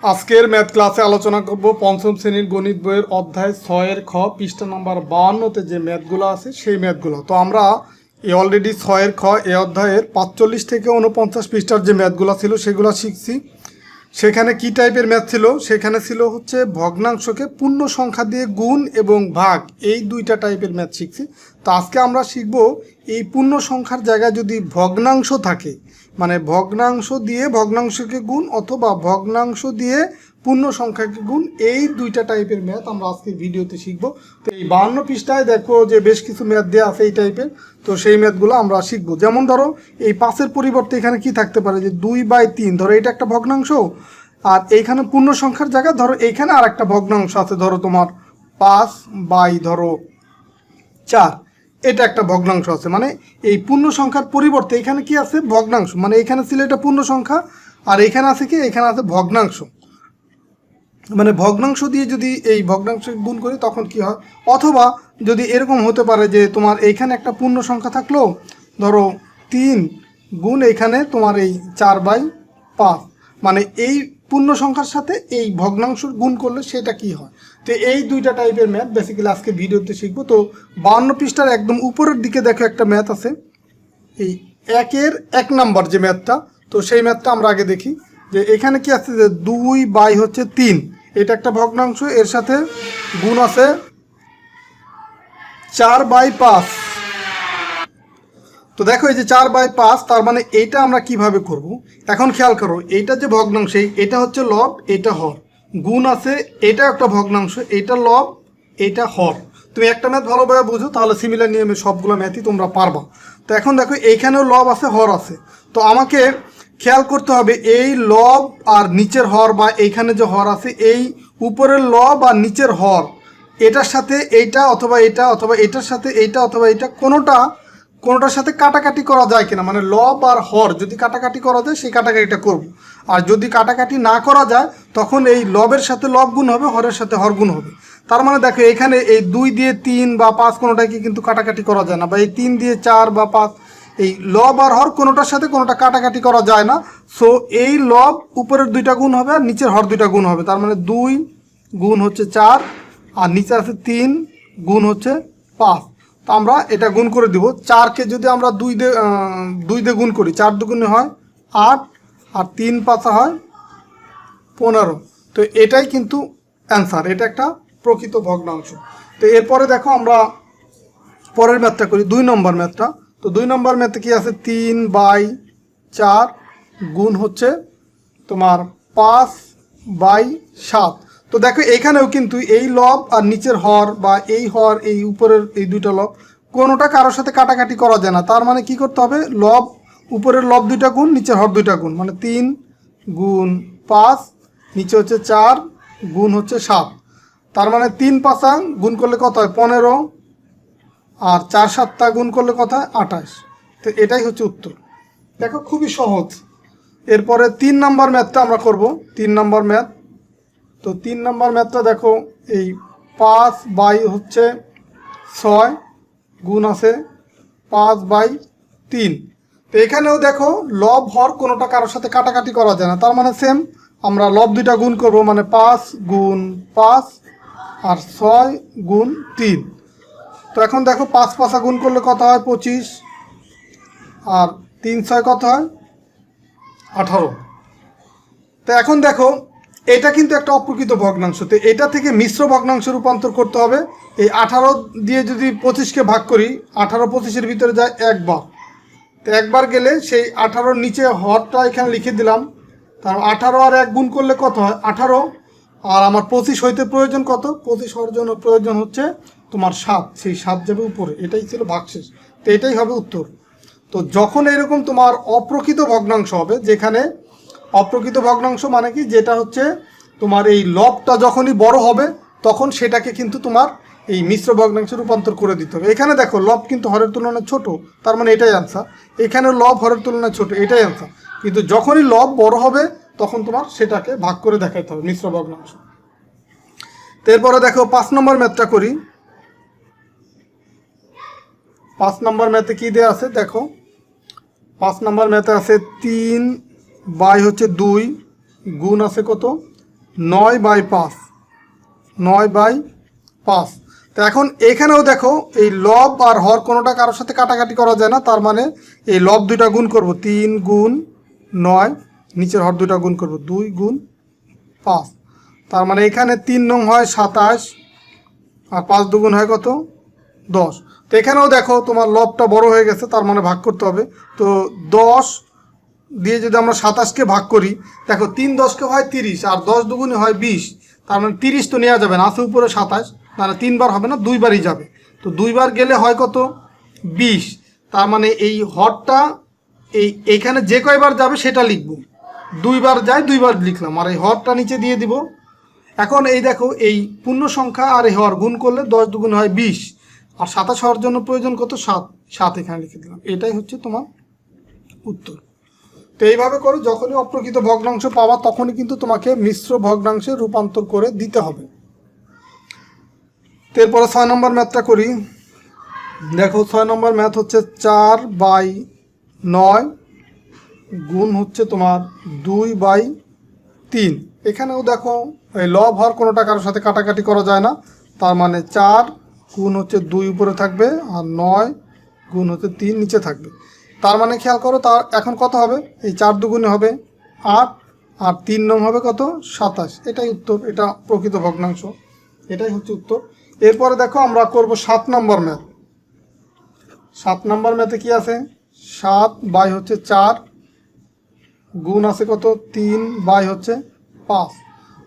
আজকের ম্যাথ ক্লাসে আলোচনা করব পঞ্চম শ্রেণীর গণিত বইয়ের অধ্যায় 6-এর খ পৃষ্ঠা নাম্বার 52-তে যে ম্যাথগুলো আছে সেই ম্যাথগুলো। তো আমরা অলরেডি 6-এর খ এই অধ্যায়ের 45 থেকে 49 পৃষ্ঠার যে ম্যাথগুলো ছিল সেগুলো শিখছি। সেখানে কি টাইপের ম্যাথ ছিল? সেখানে ছিল হচ্ছে ভগ্নাংশকে পূর্ণ সংখ্যা দিয়ে গুণ এবং ভাগ, এই দুইটা টাইপের ম্যাথ শিখছি। তো আজকে আমরা শিখব এই পূর্ণ সংখ্যার জায়গায় যদি ভগ্নাংশ থাকে, মানে ভগ্নাংশ দিয়ে ভগ্নাংশকে গুণ অথবা ভগ্নাংশ দিয়ে পূর্ণ সংখ্যাকে গুণ, এই দুইটা টাইপের ম্যাথ আমরা আজকে ভিডিওতে শিখব। তো এই 52 পৃষ্ঠায় দেখো যে বেশ কিছু ম্যাথ দেওয়া আছে এই টাইপের, তো সেই ম্যাথগুলো আমরা শিখব। যেমন ধরো এই 5-এর পরিবর্তে এখানে কি থাকতে পারে, যে 2/3, ধরো এটা একটা ভগ্নাংশ, আর এইখানে পূর্ণ সংখ্যার জায়গায় ধরো এইখানে আর একটা ভগ্নাংশ আছে, ধরো তোমার 5/4, এটা একটা ভগ্নাংশ আছে। মানে এই পূর্ণ সংখ্যার পরিবর্তে এখানে কি আছে, ভগ্নাংশ। মানে এখানে ছিল এটা পূর্ণ সংখ্যা, আর এখানে আছে কি, এখানে আছে ভগ্নাংশ। মানে ভগ্নাংশ দিয়ে যদি এই ভগ্নাংশ গুণ করি তখন কি হয়, অথবা যদি এরকম হতে পারে যে তোমার এইখানে একটা পূর্ণ সংখ্যা থাকলো, ধরো 3 গুণ এইখানে তোমার এই 4/5, মানে এই পূর্ণ সংখ্যার সাথে এই ভগ্নাংশ গুণ করলে সেটা কি হয়। তো এই দুইটা টাইপের ম্যাথ বেসিক্যালি আজকে ভিডিওতে শিখবো। তো 52 পৃষ্ঠার একদম উপরের দিকে দেখো একটা ম্যাথ আছে, এই 1-এর 1 নাম্বার যে ম্যাথটা। তো সেই ম্যাথটা আমরা আগে দেখি, যে এখানে কি আছে, যে 2/3, এটা একটা ভগ্নাংশ, এর সাথে গুণ আছে 4/5। তো দেখো এই যে 4/5, তার মানে এইটা আমরা কিভাবে করব। এখন খেয়াল করো, এইটা যে ভগ্নাংশ, এটা হচ্ছে লব, এটা হর, গুণ আছে, এটা একটা ভগ্নাংশ, এটা লব, এটা হর। তুমি একটা ম্যাথ ভালোভাবে বুঝো, তাহলে সিমিলার নিয়মে সবগুলো ম্যাথই তোমরা পারবা। তো এখন দেখো এইখানেও লব আছে, হর আছে। তো আমাকে খেয়াল করতে হবে এই লব আর নিচের হর, বা এইখানে যে হর আছে, এই উপরের লব আর নিচের হর, এটার সাথে এইটা অথবা এটা, অথবা এটার সাথে এইটা অথবা এইটা, কোনোটার সাথে কাটাকাটি করা যায় কিনা। মানে লব আর হর যদি কাটাকাটি করা যায় সেই কাটাকাটিটা করব। আর যদি কাটাকাটি না করা যায় তখন এই লবের সাথে লব গুণ হবে, হরের সাথে হর গুণ হবে। তার মানে দেখো এখানে এই 2 দিয়ে 3 বা 5 কোনোটাকে কিন্তু কাটাকাটি করা যায় না, বা এই 3 দিয়ে 4 বা 5, এই লব আর হর কোনোটার সাথে কোনোটা কাটাকাটি করা যায় না। সো এই লব উপরের 2টা গুণ হবে আর নিচের হর 2টা গুণ হবে। তার মানে 2 গুণ হচ্ছে 4, আর নিচে আছে 3 গুণ হচ্ছে 5। তো আমরা এটা গুণ করে দিব। 4কে যদি আমরা 2 দিয়ে গুণ করি, 4 দুগুণে হয় 8, আর 3 5 হয় 15। তো এটাই কিন্তু অ্যান্সার, এটা একটা প্রকৃত ভগ্নাংশ। তো এরপরে দেখো আমরা পরের ম্যাথটা করি, 2 নম্বর ম্যাথটা। তো 2 নম্বর ম্যাথে কি আছে, 3/4 গুণ হচ্ছে তোমার 5/7। তো দেখো এখানেও কিন্তু এই লব আর নিচের হর, বা এই হর এই উপরের এই 2টা লব, কোনোটা কারোর সাথে কাটাকাটি করা যায় না। তার মানে কি করতে হবে, লব উপরের লব 2টা গুণ, নিচের হর 2টা গুণ, মানে 3 গুণ 5, নিচে হচ্ছে 4 গুণ হচ্ছে 7। তার মানে 3 5 গুণ করলে কত হয়, 15, আর 4 7 গুণ করলে কত হয়, 28। তো এটাই হচ্ছে উত্তর। দেখো খুবই সহজ। এরপরে 3 নম্বর ম্যাথটা আমরা করব, 3 নম্বর ম্যাথ। তো 3 নম্বর ম্যাথটা দেখো, এই 5/6 গুণ আছে 5/3। তো এখানেও দেখো লব হর কোনোটা কারোর সাথে কাটাকাটি করা যায় না। তার মানে সেম, আমরা লব 2টা গুণ করব, মানে 5 গুণ 5 আর 6 গুণ 3। তো এখন দেখো 5 5 গুণ করলে কত হয়, 25, আর 3 6 কত হয়, 18। তো এখন দেখো এটা কিন্তু একটা অপ্রকৃত ভগ্নাংশ। তো এটা থেকে মিশ্র ভগ্নাংশে রূপান্তর করতে হবে। এই 18 দিয়ে যদি 25কে ভাগ করি, 18 25-এর ভিতরে যায় একবার। তো একবার গেলে সেই 18-র নিচে হরটা এখানে লিখে দিলাম। তার 18 আর 1 গুণ করলে কত হয়, 18। আর আমার 25 হইতে প্রয়োজন কত, 25 হওয়ার জন্য প্রয়োজন হচ্ছে তোমার 7, সেই 7 যাবে উপরে। এটাই ছিল ভাগশেষ। তো এটাই হবে উত্তর। তো যখন এরকম তোমার অপ্রকৃত ভগ্নাংশ হবে, যেখানে অপ্রকৃত ভগ্নাংশ মানে কি, যেটা হচ্ছে তোমার এই লবটা যখনই বড় হবে তখন সেটাকে কিন্তু তোমার এই মিশ্র ভগ্নাংশে রূপান্তর করে দিতে হবে। এখানে দেখো লব কিন্তু হরের তুলনায় ছোট, তার মানে এটাই অ্যান্সার। এখানে লব হরের তুলনায় ছোট, এটাই অ্যান্সার। কিন্তু যখনই লব বড় হবে তখন তোমার সেটাকে ভাগ করে দেখাতে হবে, মিশ্র ভগ্নাংশ। তো এরপরে দেখো 5 নম্বর ম্যাথটা করি। 5 নম্বর ম্যাথে কি দেওয়া আছে দেখো, 5 নম্বর ম্যাথে আছে 3/2 গুণ আছে কত, 9/5, 9/5। তো এখন এখানেও দেখো এই লব আর হর কোনোটা কারোর সাথে কাটাকাটি করা যায় না, তার মানে এই লব দুইটা গুণ করব, 3 গুণ 9, নিচের হর দুইটা গুণ করব 2 গুণ 5। তার মানে এখানে 3 নং হয় 27 আর 5 দুগুণ হয় কত, 10। তো এখানেও দেখো তোমার লবটা বড় হয়ে গেছে, তার মানে ভাগ করতে হবে। তো 10 দিয়ে যদি আমরা 27কে ভাগ করি, দেখো 3 10কে হয় 30 আর 10 দুগুণে হয় 20। তার মানে 30 তো নেওয়া যাবে না, আছে উপরে 27, মানে 3 বার হবে না, 2 বারই যাবে। তো 2 বার গেলে হয় কত, 20। তার মানে এই হরটা এইখানে যে কয়বার যাবে সেটা লিখব, 2 বার যায় 2 বার লিখলাম, আর এই হরটা নিচে দিয়ে দিব। এখন এই দেখো এই পূর্ণ সংখ্যা আর এই হর গুণ করলে 10 দুগুণ হয় 20, আর 27 হওয়ার জন্য প্রয়োজন কত, 7 এখানে লিখে দিলাম। এটাই হচ্ছে তোমার উত্তর। তো এইভাবে করে যখনই অপ্রকৃত ভগ্নাংশ পাওয়া তখনই কিন্তু তোমাকে মিশ্র ভগ্নাংশে রূপান্তর করে দিতে হবে। এরপরে 6 নম্বর ম্যাথটা করি। দেখো 6 নম্বর ম্যাথ হচ্ছে 4/9 গুণ হচ্ছে তোমার 2/3। এখানেও দেখো এই লব হর কোনোটা কারোর সাথে কাটাকাটি করা যায় না, তার মানে 4 গুণ হচ্ছে 2 উপরে থাকবে আর 9 গুণ হচ্ছে 3 নিচে থাকবে। তার মানে খেয়াল করো, তার এখন কত হবে, এই 4 দুগুণে হবে 8 আর 3 নং হবে কত, 27। এটাই উত্তর, এটা প্রকৃত ভগ্নাংশ, এটাই হচ্ছে উত্তর। এরপরে দেখো আমরা করব 7 নম্বর ম্যাথ। 7 নম্বর ম্যাথে কি আছে, 7 হচ্ছে 4 গুণ আছে কত, 3 হচ্ছে 5।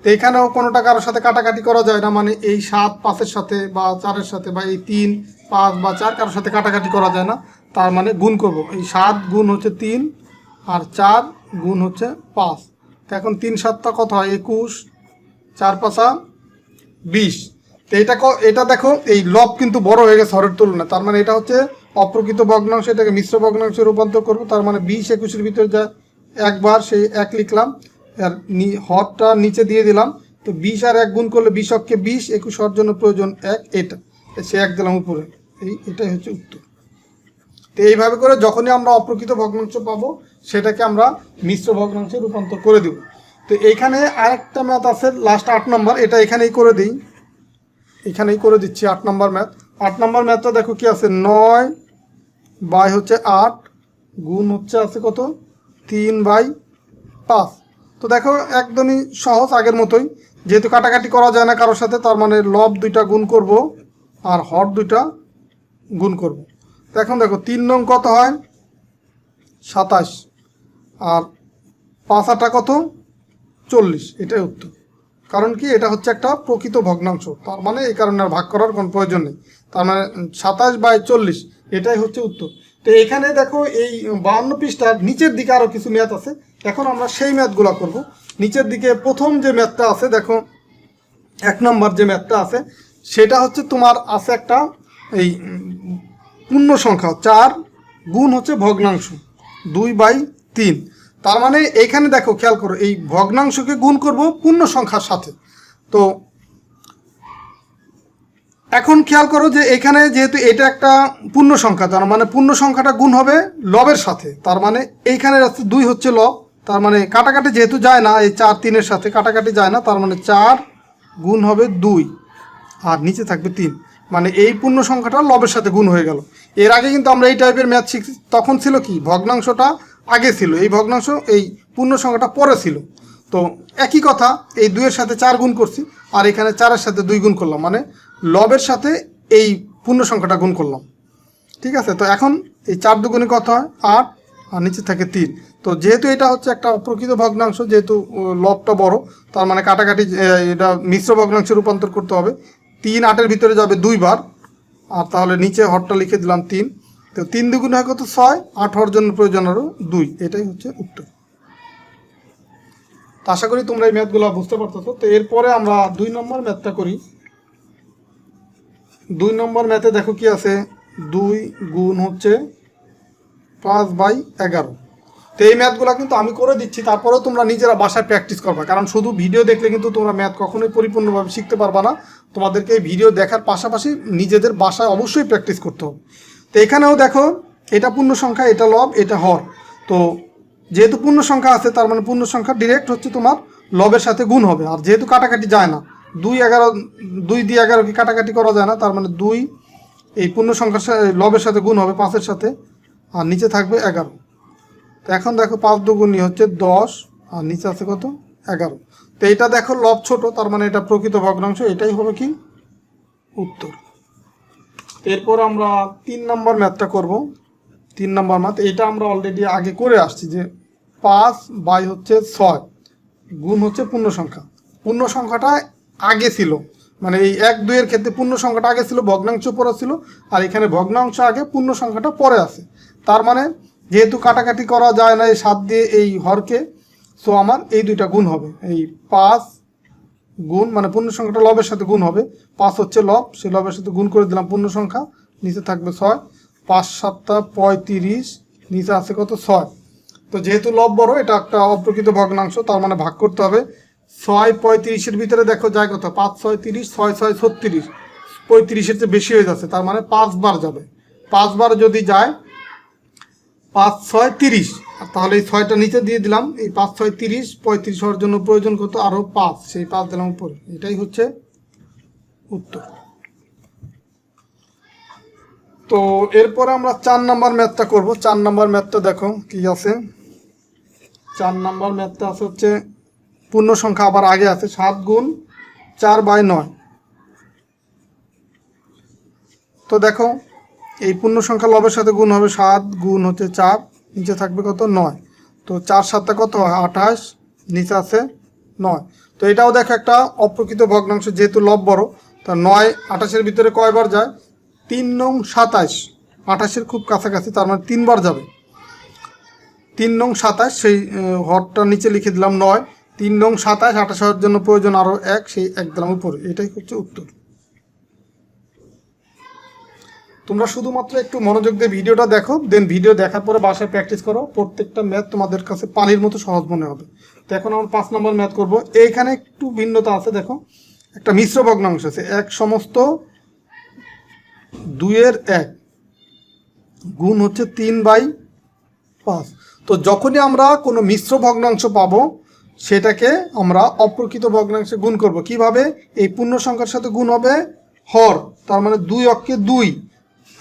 তো এখানেও কোনোটা কারোর সাথে কাটাকাটি করা যায় না, মানে এই 7 5-এর সাথে বা 4-এর সাথে বা এই 3 5 বা 4 কারোর সাথে কাটাকাটি করা যায় না, তার মানে গুণ করব। এই 7 গুণ হচ্ছে 3 আর 4 গুণ হচ্ছে 5। তো এখন 3 7টা কত হয়, 21, 4 5 20। তো এটা দেখো এই লব কিন্তু বড় হয়ে গেছে হরের তুলনায়, তার মানে এটা হচ্ছে অপ্রকৃত ভগ্নাংশ, এটাকে মিশ্র ভগ্নাংশে রূপান্তর করবো। তার মানে 20 21-এর ভিতরে যায় একবার, সেই 1 লিখলাম, আর হরটা নিচে দিয়ে দিলাম। তো 20 আর 1 গুণ করলে 20 অক্ষে 20, 21 হওয়ার জন্য প্রয়োজন 1, এটা সে 1 দিলাম উপরে, এটাই হচ্ছে উত্তর। তো এইভাবে করে যখনই আমরা অপ্রকৃত ভগ্নাংশ পাবো সেটাকে আমরা মিশ্র ভগ্নাংশে রূপান্তর করে দেব। তো এইখানে আরেকটা ম্যাথ আছে লাস্ট 8 নম্বর, এটা এখানেই করে দিই, এখানেই করে দিচ্ছি 8 নম্বর ম্যাথ। 8 নম্বর ম্যাথটা দেখো কি আছে, 9 হচ্ছে 8 গুণ হচ্ছে আছে কত, 3/5। তো দেখো একদমই সহজ, আগের মতোই, যেহেতু কাটাকাটি করা যায় না কারোর সাথে, তার মানে লব দুইটা গুণ করব আর হর দুইটা গুণ করব। তো এখন দেখো 3 নং কত হয়, 27 আর 5 8 কত, 40। এটাই উত্তর। কারণ কি, এটা হচ্ছে একটা প্রকৃত ভগ্নাংশ, তার মানে এই কারণে আর ভাগ করার কোনো প্রয়োজন নেই। তার মানে 27/40, এটাই হচ্ছে উত্তর। তো এখানে দেখো এই 52 পৃষ্ঠার নিচের দিকে আরও কিছু ম্যাথ আছে, এখন আমরা সেই ম্যাথগুলো করব। নিচের দিকে প্রথম যে ম্যাথটা আছে, দেখো 1 নম্বর যে ম্যাথটা আছে সেটা হচ্ছে তোমার আছে একটা এই পূর্ণ সংখ্যা 4 গুণ হচ্ছে ভগ্নাংশ 2/3। তার মানে এইখানে দেখো খেয়াল করো, এই ভগ্নাংশকে গুণ করব পূর্ণ সংখ্যার সাথে। তো এখন খেয়াল করো যে এখানে যেহেতু এটা একটা পূর্ণ সংখ্যা, তার মানে পূর্ণ সংখ্যাটা গুণ হবে লবের সাথে। তার মানে এইখানে 2 হচ্ছে লব, তার মানে কাটাকাটি যেহেতু যায় না, এই 4 3-এর সাথে কাটাকাটি যায় না, তার মানে 4 গুণ হবে 2 আর নিচে থাকবে 3। মানে এই পূর্ণ সংখ্যাটা লবের সাথে গুণ হয়ে গেল। এর আগে কিন্তু আমরা এই টাইপের ম্যাথ শিখছি, তখন ছিল কি, ভগ্নাংশটা আগে ছিল, এই ভগ্নাংশ এই পূর্ণ সংখ্যাটা পরে ছিল। তো একই কথা, এই 2-এর সাথে 4 গুণ করছি আর এখানে 4-এর সাথে 2 গুণ করলাম, মানে লবের সাথে এই পূর্ণ সংখ্যাটা গুণ করলাম। ঠিক আছে, তো এখন এই 4 দুগুণে কত হয়, 8 আর নিচে থাকে 3। তো যেহেতু এটা হচ্ছে একটা অপ্রকৃত ভগ্নাংশ, যেহেতু লবটা বড়, তার মানে কাটাকাটি এটা মিশ্র ভগ্নাংশে রূপান্তর করতে হবে। 3 8-এর ভিতরে যাবে 2 বার, আর তাহলে নিচে হরটা লিখে দিলাম 3। তো 3 দুগুণে হয় কত, 6, 8 হওয়ার জন্য প্রয়োজন আরও 2। এটাই হচ্ছে উত্তর। তো আশা করি তোমরা এই ম্যাথগুলো বুঝতে পারতেছো। তো এরপরে আমরা 2 নম্বর ম্যাথটা করি। 2 নম্বর ম্যাথে দেখো কি আছে, 2 গুণ হচ্ছে 5/11। তো এই ম্যাথগুলো কিন্তু আমি করে দিচ্ছি, তারপরেও তোমরা নিজেরা বাসায় প্র্যাকটিস করবা, কারণ শুধু ভিডিও দেখলে কিন্তু তোমরা ম্যাথ কখনোই পরিপূর্ণভাবে শিখতে পারবা না। তোমাদেরকে এই ভিডিও দেখার পাশাপাশি নিজেদের বাসায় অবশ্যই প্র্যাকটিস করতে হবে। তো এখানেও দেখো এটা পূর্ণ সংখ্যা, এটা লব, এটা হর। তো যেহেতু পূর্ণ সংখ্যা আছে, তার মানে পূর্ণ সংখ্যা ডিরেক্ট হচ্ছে তোমার লবের সাথে গুণ হবে। আর যেহেতু কাটাকাটি যায় না, 2 দিয়ে 11 কাটাকাটি করা যায় না, তার মানে 2 এই পূর্ণ সংখ্যার লবের সাথে গুণ হবে 5-এর সাথে, আর নিচে থাকবে 11। তো এখন দেখো 5 দুগুণই হচ্ছে 10, আর নিচে আছে কত 11। তো এইটা দেখো লব ছোট, তার মানে এটা প্রকৃত ভগ্নাংশ, এটাই হবে কি উত্তর। এরপর আমরা 3 নম্বর ম্যাথটা করব। 3 নম্বর ম্যাথ এটা আমরা অলরেডি আগে করে আসছি, যে 5/6 গুণ হচ্ছে পূর্ণ সংখ্যা। পূর্ণ সংখ্যাটা আগে ছিল, মানে এই 1-2 এর ক্ষেত্রে পূর্ণ সংখ্যাটা আগে ছিল, ভগ্নাংশ পরে ছিল, আর এখানে ভগ্নাংশ আগে পূর্ণ সংখ্যাটা পরে আছে। তার মানে যেহেতু কাটাকাটি করা যায় না এই 7 দিয়ে এই হরকে, সো আমার এই দুইটা গুণ হবে। এই 5 গুণ মানে পূর্ণ সংখ্যাটা লবের সাথে গুণ হবে, 5 হচ্ছে লব, সেই লবের সাথে গুণ করে দিলাম পূর্ণ সংখ্যা, নিচে থাকবে 6, 5-7 35, নিচে আছে কত 6। তো যেহেতু লব বড়, এটা একটা অপ্রকৃত ভগ্নাংশ, তার মানে ভাগ করতে হবে। 6 35-এর ভিতরে দেখো যায় কত, 5-6 30, 6-6 36, 35-এর চেয়ে বেশি হয়ে যাচ্ছে, তার মানে 5 বার যাবে। 5 বার যদি যায় 5-6 30, তাহলে এই 6টা নিচে দিয়ে দিলাম, এই 5-6 30, 35 হওয়ার জন্য প্রয়োজন কত আরও 5, সেই 5 দিলাম উপরে, এটাই হচ্ছে উত্তর। তো এরপরে আমরা 4 নম্বর ম্যাথটা করব। 4 নম্বর ম্যাথটা দেখো কি আছে। 4 নম্বর ম্যাথটা আছে হচ্ছে পূর্ণ সংখ্যা আবার আগে আছে, 7 গুণ 4/9। তো দেখো এই পূর্ণ সংখ্যা লবের সাথে গুণ হবে, 7 গুণ হচ্ছে 4, নিচে থাকবে কত 9। তো 4-7 কত হয় 28, নিচে আছে 9। তো এটাও দেখো একটা অপ্রকৃত ভগ্নাংশ, যেহেতু লব বড়, তা 9 28-এর ভিতরে কয়বার যায়, 3 নং 27, 28-এর খুব কাছাকাছি, তার মানে 3 বার যাবে। 3 নং 27, সেই হরটা নিচে লিখে দিলাম 9, 3 নং 27, 28 হওয়ার জন্য প্রয়োজন আরও 1, সেই 1 দিলাম উপরে, এটাই হচ্ছে উত্তর। তোমরা শুধুমাত্র একটু মনোযোগ দিয়ে ভিডিওটা দেখো, দেন ভিডিও দেখার পরে বাসায় প্র্যাকটিস করো, প্রত্যেকটা ম্যাথ তোমাদের কাছে পানির মতো সহজ মনে হবে। তো এখন আমরা 5 নম্বর ম্যাথ করব। এইখানে একটু ভিন্নতা আছে, দেখো একটা মিশ্র ভগ্নাংশ আছে, 1/2 গুণ হচ্ছে 3/5। তো যখনই আমরা কোনো মিশ্র ভগ্নাংশ পাবো, সেটাকে আমরা অপ্রকৃত ভগ্নাংশে গুণ করব। কিভাবে, এই পূর্ণ সংখ্যার সাথে গুণ হবে হর, তার মানে 2 অক্ষে 2,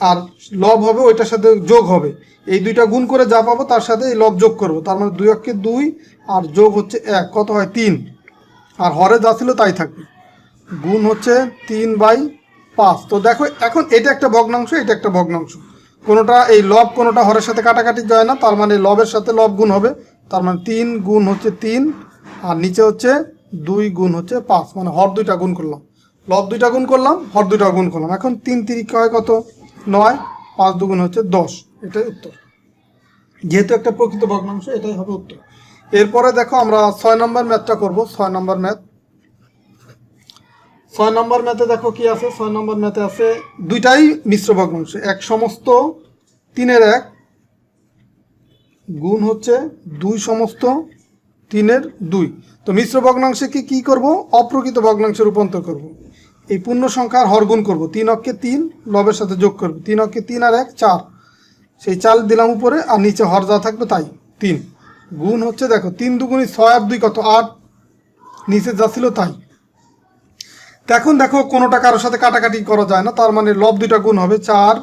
আর লব হবে ওইটার সাথে যোগ হবে, এই দুইটা গুণ করে যা পাবো তার সাথে এই লব যোগ করব, তার মানে 2 অক্ষে 2 আর যোগ হচ্ছে 1, কত হয় 3, আর হরে যা ছিল তাই থাকবে, গুণ হচ্ছে 3/5। তো দেখো এখন এটা একটা ভগ্নাংশ, এটা একটা ভগ্নাংশ, কোনোটা এই লব কোনোটা হরের সাথে কাটাকাটি যায় না, তার মানে লবের সাথে লব গুণ হবে, তার মানে 3 গুণ হচ্ছে 3, আর নিচে হচ্ছে 2 গুণ হচ্ছে 5, মানে হর দুইটা গুণ করলাম, লব দুইটা গুণ করলাম, হর দুইটা গুণ করলাম। এখন 3 3 হয় কত 9, 5 দুগুণ হচ্ছে 10, এটাই উত্তর। যেহেতু একটা প্রকৃত ভগ্নাংশ, এটাই হবে উত্তর। এরপরে দেখো আমরা 6 নম্বর ম্যাথটা করব। 6 নম্বর ম্যাথ, 6 নম্বর ম্যাথে দেখো কি আছে। 6 নম্বর ম্যাথে আছে দুইটাই মিশ্র ভগ্নাংশ, 1/3 গুণ হচ্ছে 2/3। তো মিশ্র ভগ্নাংশে কি করব, অপ্রকৃত ভগ্নাংশে রূপান্তর করব। এই পূর্ণ সংখ্যার হর গুণ করব, 3 অক্ষে 3, লবের সাথে যোগ করব, 3 অক্ষে 3 আর 1 4, সেই 4 দিলাম উপরে, আর নিচে হর যা থাকবে তাই 3, গুণ হচ্ছে দেখো 3 দুগুণী 6 আর 2 কত 8, নিচে যা ছিল তাই। এখন দেখো কোনোটা কারোর সাথে কাটাকাটি করা যায় না, তার মানে লব দুইটা গুণ হবে, 4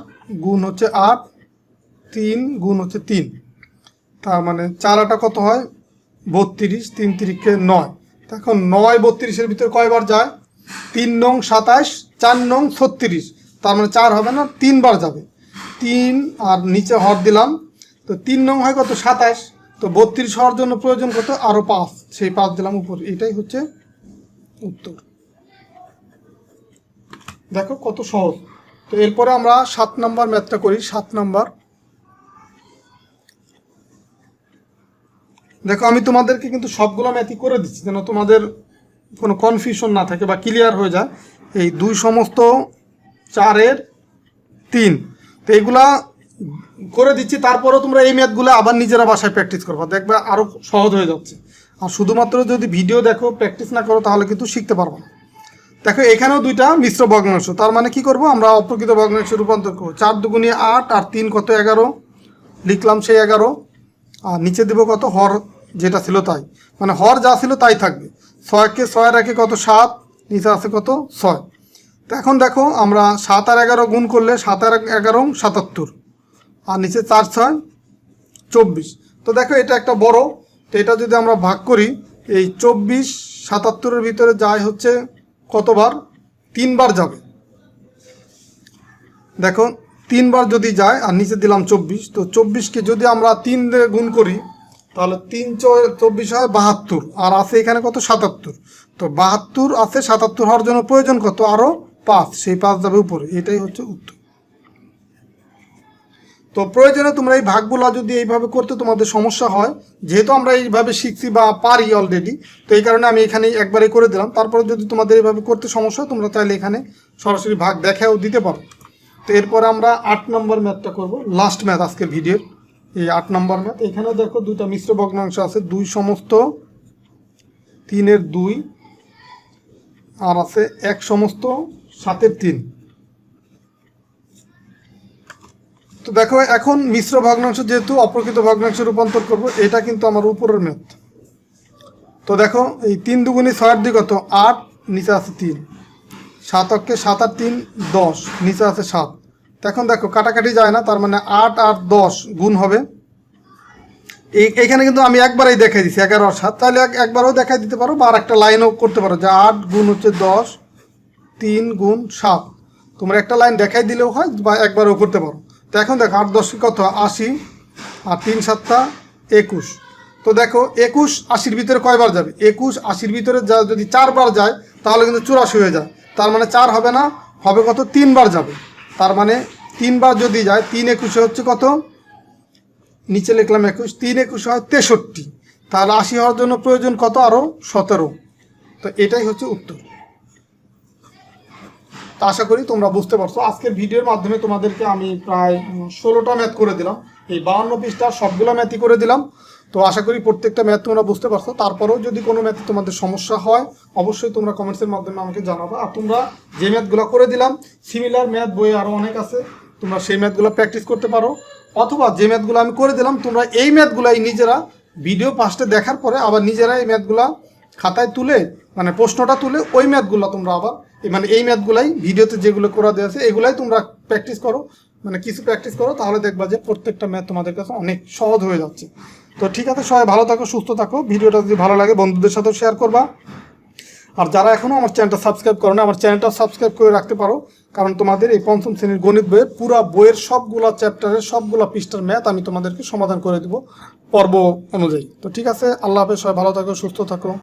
গুণ হচ্ছে 8, 3 গুণ হচ্ছে 3, তার মানে 4 8 কত হয় 32, 3 3 9। এখন 9 32-এর ভিতরে কয়বার যায়, 3 নং 27, 4 নং 36, তার মানে 4 হবে না, 3 বার যাবে, 3 আর নিচে হর দিলাম, তো 3 নং হয় কত 27, তো 32 হওয়ার জন্য প্রয়োজন কত আরও 5, সেই 5 দিলাম উপর, এটাই হচ্ছে উত্তর। দেখো কত সহজ। তো এরপরে আমরা 7 নম্বর ম্যাথটা করি। 7 নম্বর দেখো, আমি তোমাদেরকে কিন্তু সবগুলো ম্যাথই করে দিচ্ছি যেন তোমাদের কোনো কনফিউশন না থাকে বা ক্লিয়ার হয়ে যায়। এই 2/4 তো এইগুলা করে দিচ্ছি, তারপরেও তোমরা এই ম্যাথগুলো আবার নিজেরা বাসায় প্র্যাকটিস করবা, দেখবে আরও সহজ হয়ে যাচ্ছে। আর শুধুমাত্র যদি ভিডিও দেখো, প্র্যাকটিস না করো, তাহলে কিন্তু শিখতে পারবো না। দেখো এখানেও দুইটা মিশ্র ভগ্নাংশ, তার মানে কি করব, আমরা অপ্রকৃত ভগ্নাংশে রূপান্তর করবো। 4 দুগুণী 8 আর 3 কত 11, লিখলাম সেই 11, আর নিচে দেবো কত হর যেটা ছিল তাই, মানে হর যা ছিল তাই থাকবে। 6কে 6 একে কত 7, নিচে আছে কত 6। তো এখন দেখো আমরা 7 আর 11 গুণ করলে 7 আর 11 77, আর নিচে 4 6 24। তো দেখো এটা একটা বড়, তো এটা যদি আমরা ভাগ করি, এই 24 77-এর ভিতরে যায় হচ্ছে কতবার, 3 বার যাবে। দেখো 3 বার যদি যায় আর নিচে দিলাম 24, তো 24কে যদি আমরা 3 দিয়ে গুণ করি তাহলে 3 24 হয় 72, আর আছে এখানে কত 77। তো 72 আছে, 77 হওয়ার জন্য প্রয়োজন কত, আরও 5, সেই 5 যাবে উপরে, এটাই হচ্ছে উত্তর। তো প্রয়োজনে তোমরা এই ভাগগুলো যদি এইভাবে করতে তোমাদের সমস্যা হয়, যেহেতু আমরা এইভাবে শিখছি বা পারি অলরেডি, তো এই কারণে আমি এখানে একবারে করে দিলাম। তারপরে যদি তোমাদের এইভাবে করতে সমস্যা হয় তোমরা চাইলে এখানে সরাসরি ভাগ দেখাও দিতে পারো। তো এরপরে আমরা 8 নম্বর ম্যাথটা করব, লাস্ট ম্যাথ আজকের ভিডিওর, এই 8 নম্বর ম্যাথ। এখানে দেখো দুইটা মিশ্র ভগ্নাংশ আছে, 2 সমস্ত 3-এর 2, আর আছে 1 সমস্ত 7-এর 3। তো দেখো এখন মিশ্র ভগ্নাংশ যেহেতু অপ্রকৃত ভগ্নাংশে রূপান্তর করব, এটা কিন্তু আমার উপরের ম্যাথ। তো দেখো এই 3 দুগুণী 6 2 কত 8, নিচে আছে 3, 7 অক্ষে 7 আর 3 10, নিচে আছে 7। এখন দেখো কাটাকাটি যায় না, তার মানে 8 আর 10 গুণ হবে। এইখানে কিন্তু আমি একবারেই দেখাই দিচ্ছি 11 আর 7, তাহলে একবারও দেখাই দিতে পারো বা আর একটা লাইনও করতে পারো, যে 8 গুণ হচ্ছে 10, 3 গুণ 7, তোমরা একটা লাইন দেখাই দিলেও হয় বা একবারও করতে পারো। তো এখন দেখো 8 10 কত 80, আর 3 7 21। তো দেখো 21 80-র ভিতরে কয়বার যাবে, 21 80-র ভিতরে যদি 4 বার যায় তাহলে কিন্তু 84 হয়ে যায়। তার মানে 4 হবে না, হবে কত 3 বার যাবে। তার মানে 3 বার যদি যায়, 3 21 হচ্ছে কত, নিচে লিখলাম 21, 3 21 হয় 63, তাহলে 80 হওয়ার জন্য প্রয়োজন কত, আরও 17। তো এটাই হচ্ছে উত্তর। তো আশা করি তোমরা বুঝতে পারছো। আজকের ভিডিওর মাধ্যমে তোমাদেরকে আমি প্রায় 16টা ম্যাথ করে দিলাম, এই 52 পৃষ্ঠার সবগুলো ম্যাথই করে দিলাম। তো আশা করি প্রত্যেকটা ম্যাথ তোমরা বুঝতে পারছো। তারপরেও যদি কোনো ম্যাথে তোমাদের সমস্যা হয় অবশ্যই তোমরা কমেন্টসের মাধ্যমে আমাকে জানাবা। আর তোমরা যে ম্যাথগুলো করে দিলাম, সিমিলার ম্যাথ বই আরও অনেক আছে, তোমরা সেই ম্যাথগুলো প্র্যাকটিস করতে পারো। অথবা যে ম্যাথগুলো আমি করে দিলাম তোমরা এই ম্যাথগুলাই নিজেরা ভিডিও ফার্স্টে দেখার পরে আবার নিজেরা এই ম্যাথগুলো খাতায় তুলে, মানে প্রশ্নটা তুলে ওই ম্যাথগুলো তোমরা আবার মানে এই ম্যাথগুলাই ভিডিওতে যেগুলো করা দেওয়া আছে এগুলাই তোমরা প্র্যাকটিস করো, মানে কিছু প্র্যাকটিস করো, তাহলে দেখবা যে প্রত্যেকটা ম্যাথ তোমাদের কাছে অনেক সহজ হয়ে যাচ্ছে। তো ঠিক আছে, সবাই ভালো থাকো, সুস্থ থাকো। ভিডিওটা যদি ভালো লাগে বন্ধুদের সাথেও শেয়ার করবা। আর যারা এখনও আমার চ্যানেলটা সাবস্ক্রাইব করো না, আমার চ্যানেলটা সাবস্ক্রাইব করে রাখতে পারো, কারণ তোমাদের এই 5ম শ্রেণীর গণিত বইয়ের পুরা বইয়ের সবগুলা চ্যাপ্টারের সবগুলা পৃষ্ঠার ম্যাথ আমি তোমাদেরকে সমাধান করে দেবো পর্ব অনুযায়ী। তো ঠিক আছে, আল্লাহ হাফেজ, সবাই ভালো থাকো, সুস্থ থাকো।